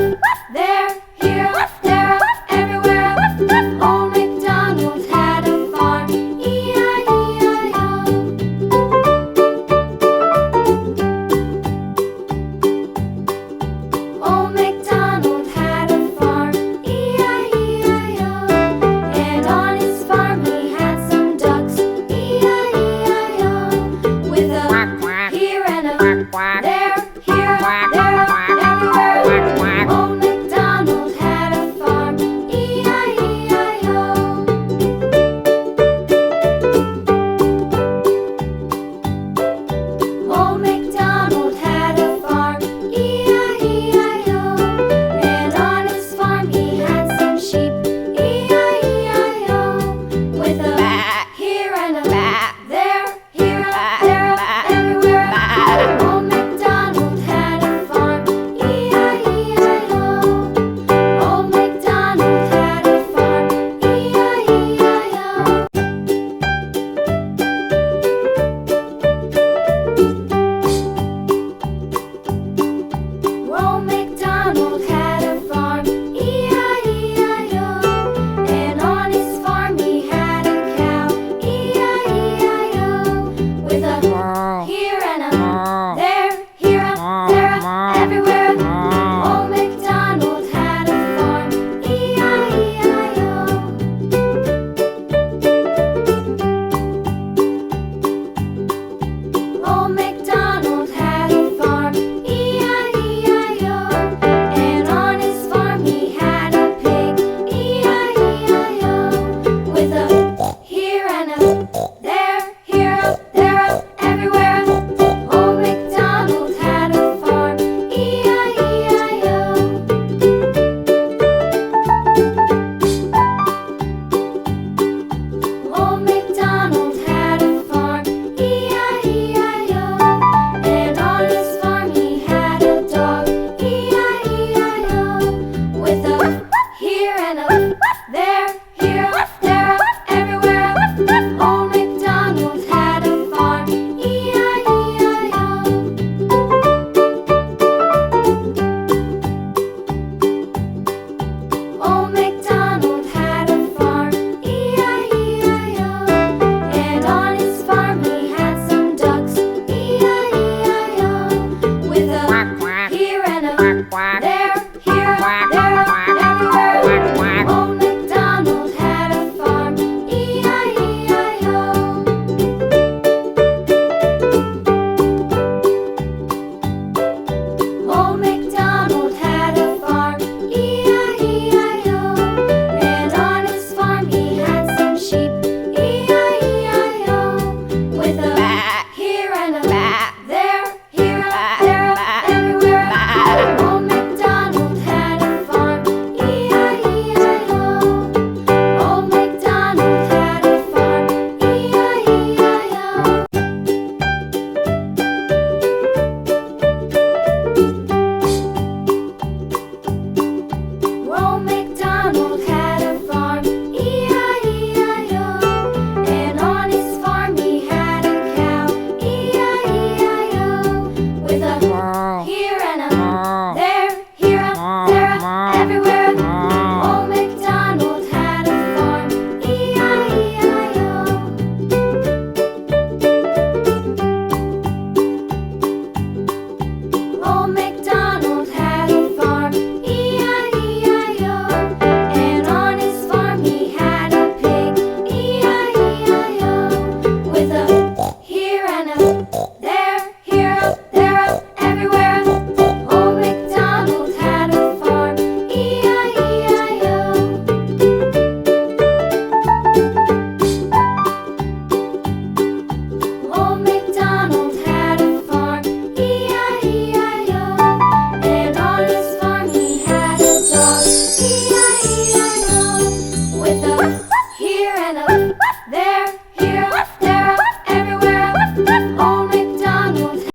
there, here, there, everywhere. Old McDonald had a farm, E-I-E-I-O. Old MacDonald had a farm, E-I-E-I-O. And on his farm he had some ducks, E-I-E-I-O. With a here and a there, here, there, everywhere. Old MacDonald had a farm, E-I-E-I-O. Old MacDonald had a farm, E-I-E-I-O. And on his farm he had some sheep, E-I-E-I-O. With a here and a there, here, there, everywhere. Old MacDonald had a farm, E-I-E-I-O. Old MacDonald had a farm, E-I-E-I-O. Old MacDonald had a farm, E-I-E-I-O. And on his farm he had a cow, E-I-E-I-O. With a here and a there, here, there, everywhere. Old MacDonald had a farm, E-I-E-I-O. Old MacDonald had a farm, E-I-E-I-O. And on his farm he had a pig, E-I-E-I-O. With a here and a there, here, there, everywhere. Old MacDonald had a farm, E-I-E-I-O. Old MacDonald had a farm, E-I-E-I-O. And on his farm he had a dog, E-I-E-I-O. With a here and a there, here, there, everywhere. Old MacDonald had a farm, E-I-E-I-O. Old MacDonald had a farm, E-I-E-I-O. And on his farm he had some ducks, E-I-E-I-O. With a here and a there, here, there, everywhere. Old MacDonald had a farm, E-I-E-I-O. Old MacDonald had a farm, E-I-E-I-O. And on his farm he had some sheep, E-I-E-I-O. With a here and a there, here, there, everywhere. Old MacDonald had a farm, E-I-E-I-O. Old MacDonald had a farm, E-I-E-I-O. Old MacDonald had a farm, E-I-E-I-O. And on his farm he had a cow, E-I-E-I-O. With a here and a there, here, there, everywhere.